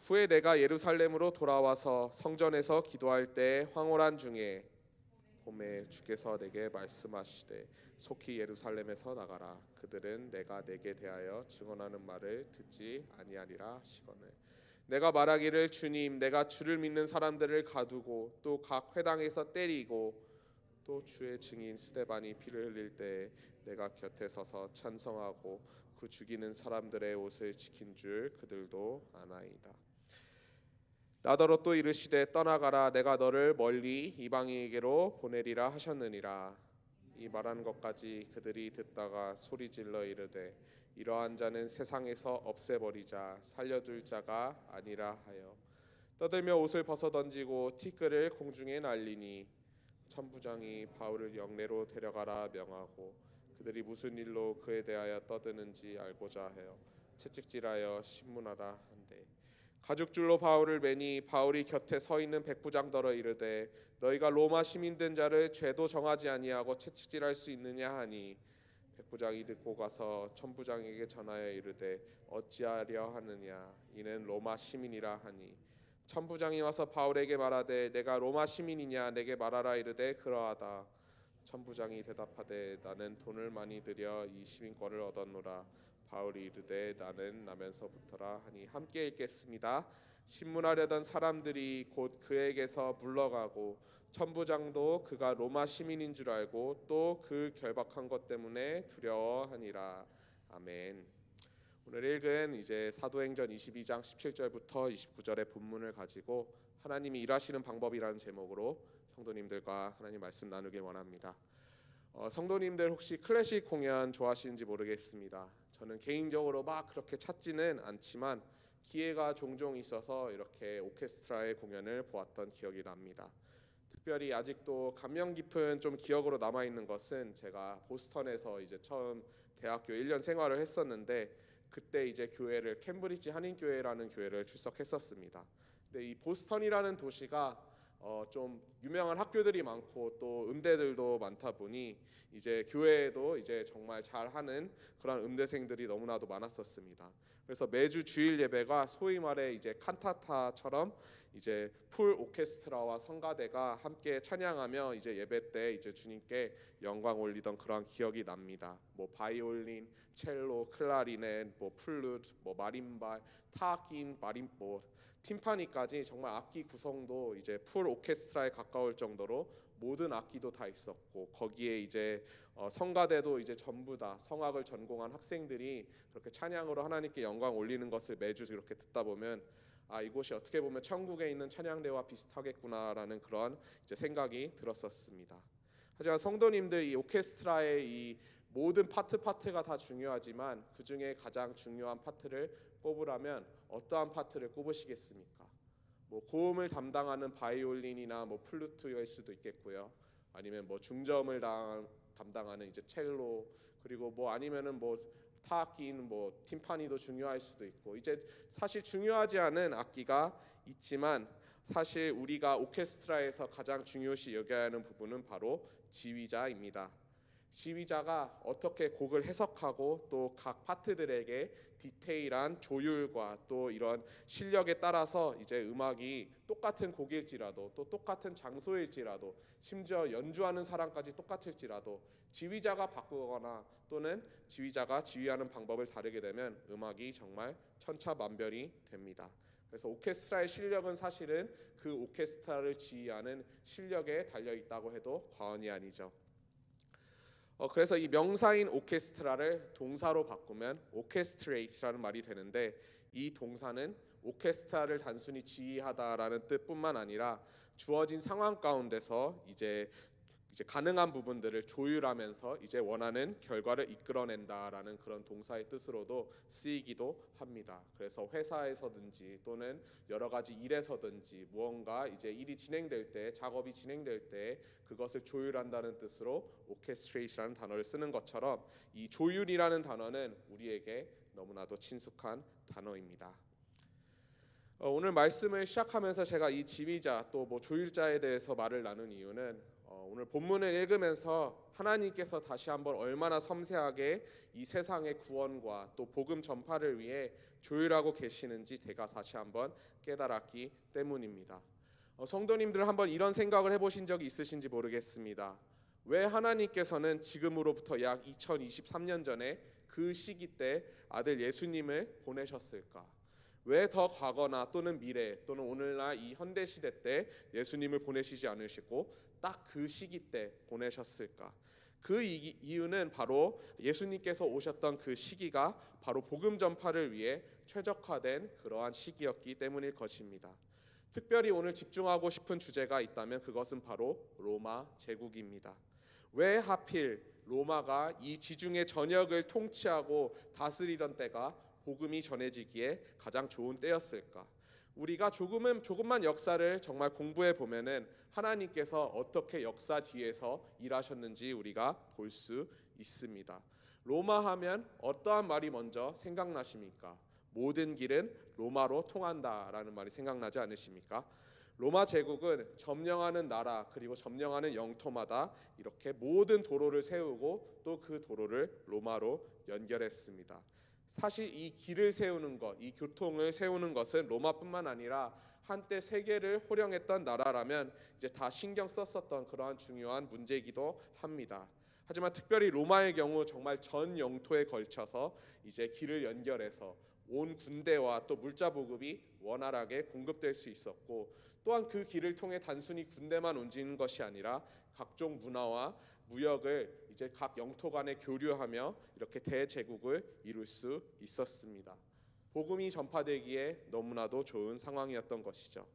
후에 내가 예루살렘으로 돌아와서 성전에서 기도할 때 황홀한 중에 봄에 주께서 내게 말씀하시되 속히 예루살렘에서 나가라. 그들은 내가 내게 대하여 증언하는 말을 듣지 아니하리라 하시거늘. 내가 말하기를 주님, 내가 주를 믿는 사람들을 가두고 또 각 회당에서 때리고 또 주의 증인 스데반이 피를 흘릴 때 내가 곁에 서서 찬성하고 그 죽이는 사람들의 옷을 지킨 줄 그들도 아나이다. 나더러 또 이르시되 떠나가라. 내가 너를 멀리 이방인에게로 보내리라 하셨느니라. 이 말한 것까지 그들이 듣다가 소리질러 이르되 이러한 자는 세상에서 없애버리자. 살려둘 자가 아니라 하여 떠들며 옷을 벗어 던지고 티끌을 공중에 날리니 천부장이 바울을 영내로 데려가라 명하고 그들이 무슨 일로 그에 대하여 떠드는지 알고자 하여 채찍질하여 신문하라 한대 가죽줄로 바울을 매니 바울이 곁에 서 있는 백부장더러 이르되 너희가 로마 시민 된 자를 죄도 정하지 아니하고 채찍질할 수 있느냐 하니 백부장이 듣고 가서 천부장에게 전하여 이르되 어찌하려 하느냐 이는 로마 시민이라 하니 천부장이 와서 바울에게 말하되 내가 로마 시민이냐 내게 말하라 이르되 그러하다. 천부장이 대답하되 나는 돈을 많이 들여 이 시민권을 얻었노라. 바울이 이르되 나는 나면서부터라 하니 함께 읽겠습니다. 신문하려던 사람들이 곧 그에게서 물러가고 천부장도 그가 로마 시민인 줄 알고 또 그 결박한 것 때문에 두려워하니라. 아멘. 오늘 읽은 이제 사도행전 22장 17절부터 29절의 본문을 가지고 하나님이 일하시는 방법이라는 제목으로 성도님들과 하나님 말씀 나누길 원합니다. 성도님들 혹시 클래식 공연 좋아하시는지 모르겠습니다. 저는 개인적으로 막 그렇게 찾지는 않지만 기회가 종종 있어서 이렇게 오케스트라의 공연을 보았던 기억이 납니다. 특별히 아직도 감명 깊은 좀 기억으로 남아 있는 것은 제가 보스턴에서 이제 처음 대학교 1년 생활을 했었는데 그때 이제 교회를 캠브리지 한인교회라는 교회를 출석했었습니다. 근데 이 보스턴이라는 도시가 좀 유명한 학교들이 많고 또 음대들도 많다 보니 이제 교회에도 이제 정말 잘하는 그런 음대생들이 너무나도 많았었습니다. 그래서 매주 주일 예배가 소위 말해 이제 칸타타처럼 이제 풀 오케스트라와 성가대가 함께 찬양하며 이제 예배 때 이제 주님께 영광 올리던 그런 기억이 납니다. 뭐 바이올린, 첼로, 클라리넷, 뭐 플루트, 뭐 마림바, 타악기, 뭐 팀파니까지 정말 악기 구성도 이제 풀 오케스트라에 가까울 정도로 모든 악기도 다 있었고 거기에 이제 성가대도 이제 전부 다 성악을 전공한 학생들이 그렇게 찬양으로 하나님께 영광 올리는 것을 매주 이렇게 듣다 보면 아 이곳이 어떻게 보면 천국에 있는 찬양대와 비슷하겠구나라는 그런 이제 생각이 들었었습니다. 하지만 성도님들 이 오케스트라의 이 모든 파트가 다 중요하지만 그 중에 가장 중요한 파트를 꼽으라면 어떠한 파트를 꼽으시겠습니까? 뭐 고음을 담당하는 바이올린이나 뭐 플루트일 수도 있겠고요. 아니면 뭐 중저음을 담당하는 이제 첼로 그리고 뭐 아니면은 뭐 타악기인 뭐 팀파니도 중요할 수도 있고 이제 사실 중요하지 않은 악기가 있지만 사실 우리가 오케스트라에서 가장 중요시 여겨야 하는 부분은 바로 지휘자입니다. 지휘자가 어떻게 곡을 해석하고 또 각 파트들에게 디테일한 조율과 또 이런 실력에 따라서 이제 음악이 똑같은 곡일지라도 또 똑같은 장소일지라도 심지어 연주하는 사람까지 똑같을지라도 지휘자가 바꾸거나 또는 지휘자가 지휘하는 방법을 다르게 되면 음악이 정말 천차만별이 됩니다. 그래서 오케스트라의 실력은 사실은 그 오케스트라를 지휘하는 실력에 달려 있다고 해도 과언이 아니죠. 그래서 이 명사인 오케스트라를 동사로 바꾸면 오케스트레이트라는 말이 되는데 이 동사는 오케스트라를 단순히 지휘하다라는 뜻뿐만 아니라 주어진 상황 가운데서 이제 가능한 부분들을 조율하면서 이제 원하는 결과를 이끌어낸다라는 그런 동사의 뜻으로도 쓰이기도 합니다. 그래서 회사에서든지 또는 여러 가지 일에서든지 무언가 이제 일이 진행될 때 작업이 진행될 때 그것을 조율한다는 뜻으로 오케스트레이션이라는 단어를 쓰는 것처럼 이 조율이라는 단어는 우리에게 너무나도 친숙한 단어입니다. 오늘 말씀을 시작하면서 제가 이 지휘자 또 뭐 조율자에 대해서 말을 나눈 이유는 오늘 본문을 읽으면서 하나님께서 다시 한번 얼마나 섬세하게 이 세상의 구원과 또 복음 전파를 위해 조율하고 계시는지 제가 다시 한번 깨달았기 때문입니다. 성도님들 한번 이런 생각을 해보신 적이 있으신지 모르겠습니다. 왜 하나님께서는 지금으로부터 약 2023년 전에 그 시기 때 아들 예수님을 보내셨을까? 왜 더 과거나 또는 미래 또는 오늘날 이 현대 시대 때 예수님을 보내시지 않으시고 딱 그 시기 때 보내셨을까? 그 이유는 바로 예수님께서 오셨던 그 시기가 바로 복음 전파를 위해 최적화된 그러한 시기였기 때문일 것입니다. 특별히 오늘 집중하고 싶은 주제가 있다면 그것은 바로 로마 제국입니다. 왜 하필 로마가 이 지중해 전역을 통치하고 다스리던 때가 복음이 전해지기에 가장 좋은 때였을까? 우리가 조금만 역사를 정말 공부해 보면은 하나님께서 어떻게 역사 뒤에서 일하셨는지 우리가 볼 수 있습니다. 로마 하면 어떠한 말이 먼저 생각나십니까? 모든 길은 로마로 통한다라는 말이 생각나지 않으십니까? 로마 제국은 점령하는 나라 그리고 점령하는 영토마다 이렇게 모든 도로를 세우고 또 그 도로를 로마로 연결했습니다. 사실 이 길을 세우는 것, 이 교통을 세우는 것은 로마뿐만 아니라 한때 세계를 호령했던 나라라면 이제 다 신경 썼었던 그러한 중요한 문제이기도 합니다. 하지만 특별히 로마의 경우 정말 전 영토에 걸쳐서 이제 길을 연결해서 온 군대와 또 물자 보급이 원활하게 공급될 수 있었고, 또한 그 길을 통해 단순히 군대만 움직이는 것이 아니라 각종 문화와 무역을 이제 각 영토 간에 교류하며 이렇게 대제국을 이룰 수 있었습니다. 복음이 전파되기에 너무나도 좋은 상황이었던 것이죠.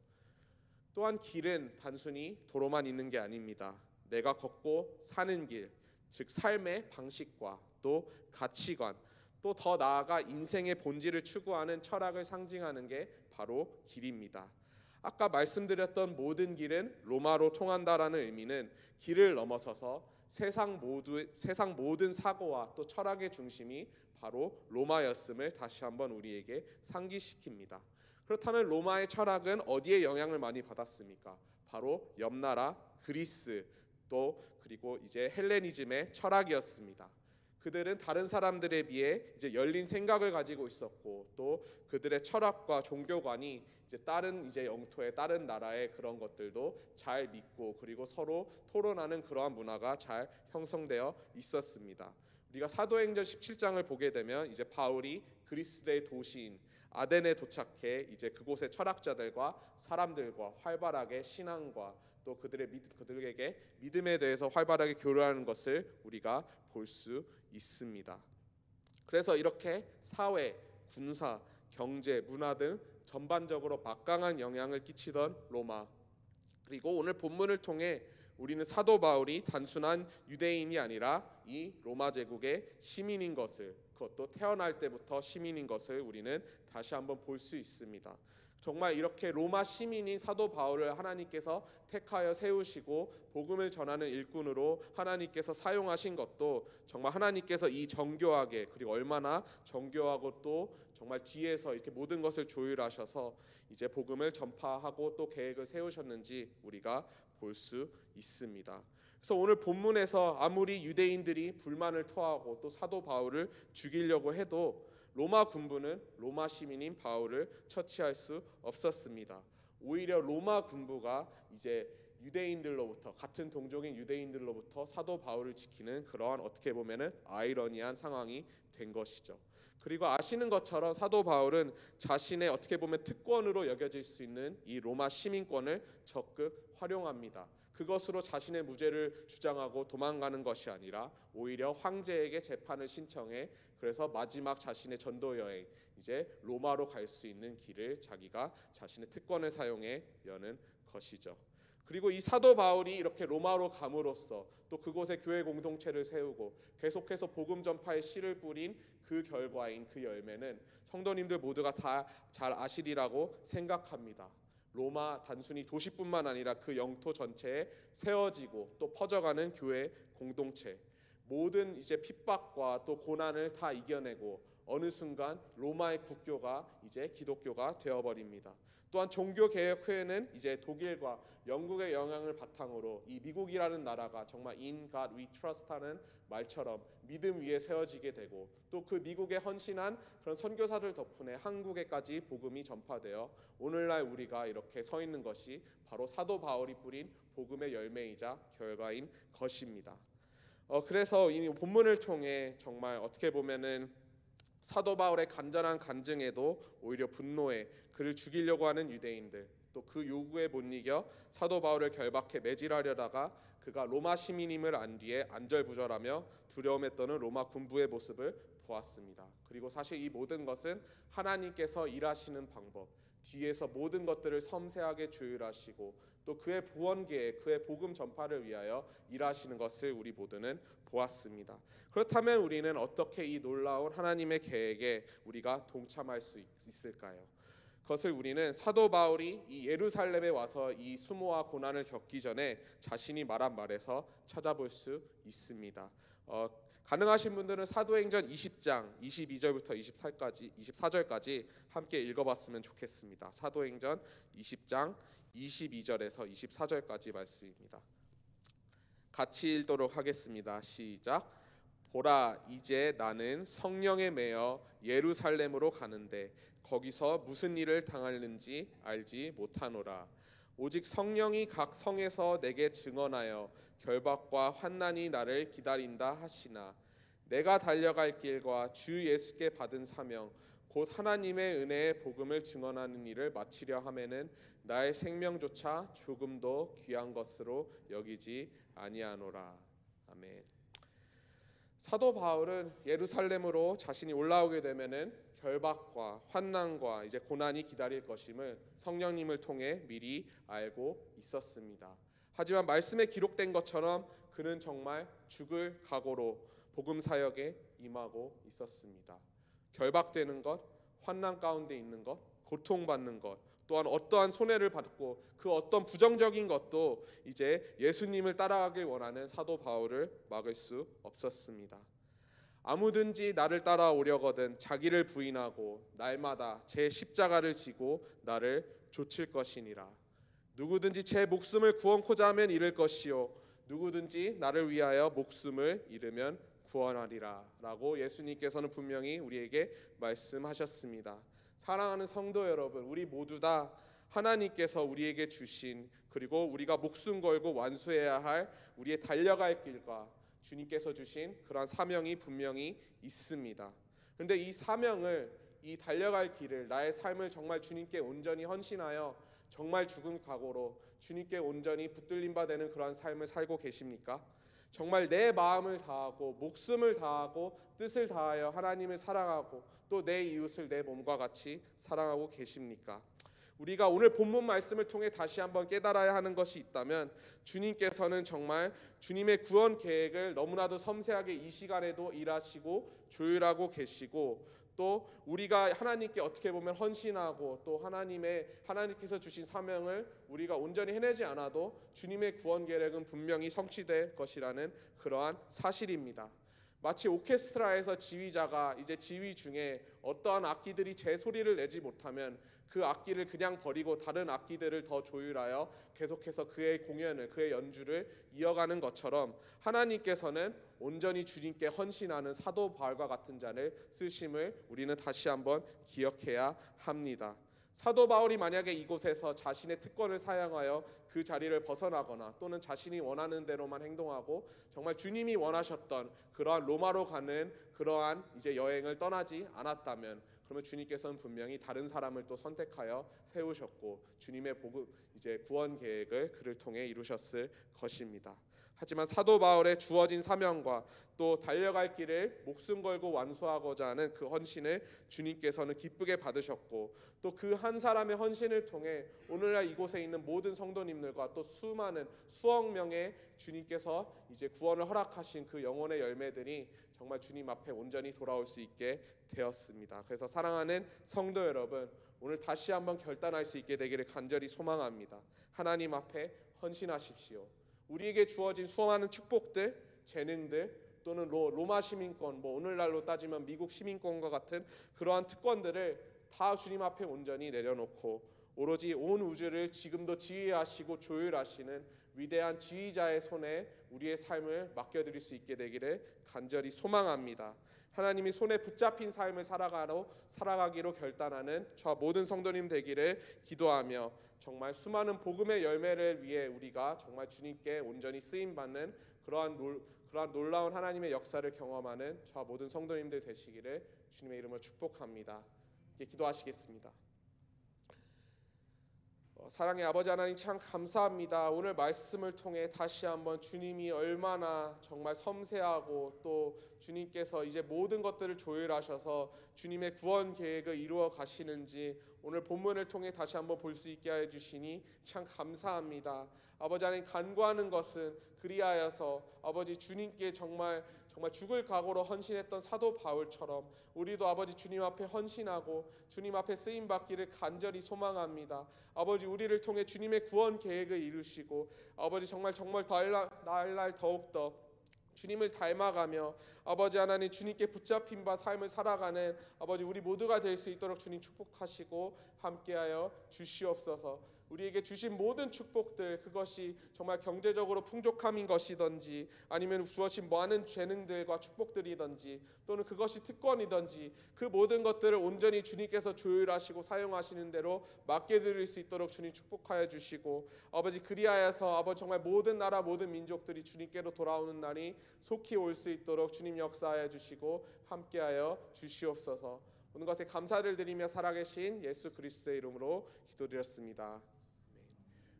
또한 길은 단순히 도로만 있는 게 아닙니다. 내가 걷고 사는 길, 즉 삶의 방식과 또 가치관, 또 더 나아가 인생의 본질을 추구하는 철학을 상징하는 게 바로 길입니다. 아까 말씀드렸던 모든 길은 로마로 통한다라는 의미는 길을 넘어서서 세상 모든 사고와 또 철학의 중심이 바로 로마였음을 다시 한번 우리에게 상기시킵니다. 그렇다면 로마의 철학은 어디에 영향을 많이 받았습니까? 바로 옆나라 그리스 또 그리고 이제 헬레니즘의 철학이었습니다. 그들은 다른 사람들에 비해 이제 열린 생각을 가지고 있었고, 또 그들의 철학과 종교관이 이제 다른 이제 영토의 다른 나라의 그런 것들도 잘 믿고, 그리고 서로 토론하는 그러한 문화가 잘 형성되어 있었습니다. 우리가 사도행전 17장을 보게 되면 이제 바울이 그리스의 도시인 아덴에 도착해 이제 그곳의 철학자들과 사람들과 활발하게 신앙과 또 그들에게 믿음에 대해서 활발하게 교류하는 것을 우리가 볼 수 있습니다. 그래서 이렇게 사회, 군사, 경제, 문화 등 전반적으로 막강한 영향을 끼치던 로마, 그리고 오늘 본문을 통해 우리는 사도 바울이 단순한 유대인이 아니라 이 로마 제국의 시민인 것을, 그것도 태어날 때부터 시민인 것을 우리는 다시 한번 볼 수 있습니다. 정말 이렇게 로마 시민인 사도 바울을 하나님께서 택하여 세우시고 복음을 전하는 일꾼으로 하나님께서 사용하신 것도 정말 하나님께서 이 정교하게, 그리고 얼마나 정교하고 또 정말 뒤에서 이렇게 모든 것을 조율하셔서 이제 복음을 전파하고 또 계획을 세우셨는지 우리가 볼 수 있습니다. 그래서 오늘 본문에서 아무리 유대인들이 불만을 토하고 또 사도 바울을 죽이려고 해도 로마 군부는 로마 시민인 바울을 처치할 수 없었습니다. 오히려 로마 군부가 이제 유대인들로부터, 같은 동족인 유대인들로부터 사도 바울을 지키는 그러한 어떻게 보면은 아이러니한 상황이 된 것이죠. 그리고 아시는 것처럼 사도 바울은 자신의 어떻게 보면 특권으로 여겨질 수 있는 이 로마 시민권을 적극 활용합니다. 그것으로 자신의 무죄를 주장하고 도망가는 것이 아니라 오히려 황제에게 재판을 신청해, 그래서 마지막 자신의 전도 여행, 이제 로마로 갈 수 있는 길을 자기가 자신의 특권을 사용해 여는 것이죠. 그리고 이 사도 바울이 이렇게 로마로 감으로써 또 그곳에 교회 공동체를 세우고 계속해서 복음 전파의 씨를 뿌린 그 결과인 그 열매는 성도님들 모두가 다 잘 아시리라고 생각합니다. 로마 단순히 도시뿐만 아니라 그 영토 전체에 세워지고 또 퍼져가는 교회 공동체, 모든 이제 핍박과 또 고난을 다 이겨내고 어느 순간 로마의 국교가 이제 기독교가 되어버립니다. 또한 종교 개혁 후에는 이제 독일과 영국의 영향을 바탕으로 이 미국이라는 나라가 정말 In God We Trust하는 말처럼 믿음 위에 세워지게 되고, 또 그 미국에 헌신한 그런 선교사들 덕분에 한국에까지 복음이 전파되어 오늘날 우리가 이렇게 서 있는 것이 바로 사도 바울이 뿌린 복음의 열매이자 결과인 것입니다. 그래서 이 본문을 통해 정말 어떻게 보면은 사도 바울의 간절한 간증에도 오히려 분노에 그를 죽이려고 하는 유대인들, 또 그 요구에 못 이겨 사도 바울을 결박해 매질하려다가 그가 로마 시민임을 안 뒤에 안절부절하며 두려움에 떠는 로마 군부의 모습을 보았습니다. 그리고 사실 이 모든 것은 하나님께서 일하시는 방법, 뒤에서 모든 것들을 섬세하게 조율하시고 또 그의 구원 계획, 그의 복음 전파를 위하여 일하시는 것을 우리 모두는 보았습니다. 그렇다면 우리는 어떻게 이 놀라운 하나님의 계획에 우리가 동참할 수 있을까요? 그것을 우리는 사도 바울이 이 예루살렘에 와서 이 수모와 고난을 겪기 전에 자신이 말한 말에서 찾아볼 수 있습니다. 가능하신 분들은 사도행전 20장 22절부터 24절까지 함께 읽어봤으면 좋겠습니다. 사도행전 20장 22절에서 24절까지 말씀입니다. 같이 읽도록 하겠습니다. 시작. 보라, 이제 나는 성령에 매여 예루살렘으로 가는데 거기서 무슨 일을 당하는지 알지 못하노라. 오직 성령이 각 성에서 내게 증언하여 결박과 환난이 나를 기다린다 하시나, 내가 달려갈 길과 주 예수께 받은 사명 곧 하나님의 은혜의 복음을 증언하는 일을 마치려 하면은 나의 생명조차 조금도 귀한 것으로 여기지 아니하노라. 아멘. 사도 바울은 예루살렘으로 자신이 올라오게 되면은 결박과 환난과 이제 고난이 기다릴 것임을 성령님을 통해 미리 알고 있었습니다. 하지만 말씀에 기록된 것처럼 그는 정말 죽을 각오로 복음 사역에 임하고 있었습니다. 결박되는 것, 환난 가운데 있는 것, 고통받는 것, 또한 어떠한 손해를 받고 그 어떤 부정적인 것도 이제 예수님을 따라가길 원하는 사도 바울을 막을 수 없었습니다. 아무든지 나를 따라오려거든 자기를 부인하고 날마다 제 십자가를 지고 나를 좇을 것이니라. 누구든지 제 목숨을 구원코자 하면 잃을 것이요 누구든지 나를 위하여 목숨을 잃으면 구원하리라 라고 예수님께서는 분명히 우리에게 말씀하셨습니다. 사랑하는 성도 여러분, 우리 모두 다 하나님께서 우리에게 주신, 그리고 우리가 목숨 걸고 완수해야 할 우리의 달려갈 길과 주님께서 주신 그러한 사명이 분명히 있습니다. 그런데 이 사명을, 이 달려갈 길을, 나의 삶을 정말 주님께 온전히 헌신하여 정말 죽은 각오로 주님께 온전히 붙들림 바 되는 그러한 삶을 살고 계십니까? 정말 내 마음을 다하고 목숨을 다하고 뜻을 다하여 하나님을 사랑하고 또 내 이웃을 내 몸과 같이 사랑하고 계십니까? 우리가 오늘 본문 말씀을 통해 다시 한번 깨달아야 하는 것이 있다면, 주님께서는 정말 주님의 구원 계획을 너무나도 섬세하게 이 시간에도 일하시고 조율하고 계시고, 또 우리가 하나님께 어떻게 보면 헌신하고 또 하나님께서 주신 사명을 우리가 온전히 해내지 않아도 주님의 구원 계획은 분명히 성취될 것이라는 그러한 사실입니다. 마치 오케스트라에서 지휘자가 이제 지휘 중에 어떠한 악기들이 제 소리를 내지 못하면 그 악기를 그냥 버리고 다른 악기들을 더 조율하여 계속해서 그의 공연을, 그의 연주를 이어가는 것처럼 하나님께서는 온전히 주님께 헌신하는 사도 바울과 같은 자를 쓰심을 우리는 다시 한번 기억해야 합니다. 사도 바울이 만약에 이곳에서 자신의 특권을 사용하여 그 자리를 벗어나거나 또는 자신이 원하는 대로만 행동하고 정말 주님이 원하셨던 그러한 로마로 가는 그러한 이제 여행을 떠나지 않았다면, 그러면 주님께서는 분명히 다른 사람을 또 선택하여 세우셨고 주님의 복음, 이제 구원 계획을 그를 통해 이루셨을 것입니다. 하지만 사도 바울의 주어진 사명과 또 달려갈 길을 목숨 걸고 완수하고자 하는 그 헌신을 주님께서는 기쁘게 받으셨고, 또 그 한 사람의 헌신을 통해 오늘날 이곳에 있는 모든 성도님들과 또 수많은 수억 명의 주님께서 이제 구원을 허락하신 그 영혼의 열매들이 정말 주님 앞에 온전히 돌아올 수 있게 되었습니다. 그래서 사랑하는 성도 여러분, 오늘 다시 한번 결단할 수 있게 되기를 간절히 소망합니다. 하나님 앞에 헌신하십시오. 우리에게 주어진 수많은 축복들, 재능들, 또는 로마 시민권, 오늘날로 따지면 미국 시민권과 같은 그러한 특권들을 다 주님 앞에 온전히 내려놓고 오로지 온 우주를 지금도 지휘하시고 조율하시는 위대한 지휘자의 손에 우리의 삶을 맡겨드릴 수 있게 되기를 간절히 소망합니다. 하나님이 손에 붙잡힌 삶을 살아가기로 결단하는 저 모든 성도님 되기를 기도하며 정말 수많은 복음의 열매를 위해 우리가 정말 주님께 온전히 쓰임받는 그러한 놀라운 하나님의 역사를 경험하는 저 모든 성도님들 되시기를 주님의 이름으로 축복합니다. 기도하시겠습니다. 사랑의 아버지 하나님, 참 감사합니다. 오늘 말씀을 통해 다시 한번 주님이 얼마나 정말 섬세하고 또 주님께서 이제 모든 것들을 조율하셔서 주님의 구원 계획을 이루어 가시는지 오늘 본문을 통해 다시 한번 볼 수 있게 해 주시니 참 감사합니다. 아버지 하나님, 간구하는 것은 그리하여서 아버지 주님께 정말 죽을 각오로 헌신했던 사도 바울처럼 우리도 아버지 주님 앞에 헌신하고 주님 앞에 쓰임 받기를 간절히 소망합니다. 아버지, 우리를 통해 주님의 구원 계획을 이루시고 아버지 정말 날날 더욱더 주님을 닮아가며 아버지 하나님 주님께 붙잡힌 바 삶을 살아가는 아버지 우리 모두가 될 수 있도록 주님 축복하시고 함께하여 주시옵소서. 우리에게 주신 모든 축복들, 그것이 정말 경제적으로 풍족함인 것이든지 아니면 주어진 많은 재능들과 축복들이든지 또는 그것이 특권이든지 그 모든 것들을 온전히 주님께서 조율하시고 사용하시는 대로 맡겨드릴 수 있도록 주님 축복하여 주시고 아버지 그리하여서 아버지 정말 모든 나라 모든 민족들이 주님께로 돌아오는 날이 속히 올 수 있도록 주님 역사하여 주시고 함께하여 주시옵소서. 모든 것에 감사를 드리며 살아계신 예수 그리스도의 이름으로 기도드렸습니다.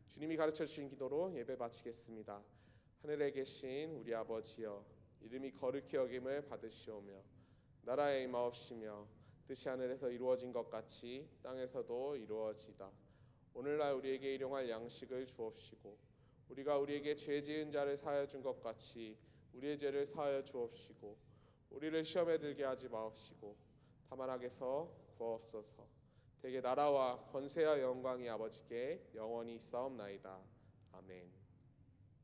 주님이 가르쳐 주신 기도로 예배 마치겠습니다. 하늘에 계신 우리 아버지여, 이름이 거룩히 여김을 받으시오며 나라의 임하옵시며 뜻이 하늘에서 이루어진 것 같이 땅에서도 이루어지다. 오늘날 우리에게 일용할 양식을 주옵시고 우리가 우리에게 죄 지은 자를 사하여 준 것 같이 우리의 죄를 사하여 주옵시고 우리를 시험에 들게 하지 마옵시고 다만 악에서 구하옵소서. 대개 나라와 권세와 영광이 아버지께 영원히 있사옵나이다. 아멘.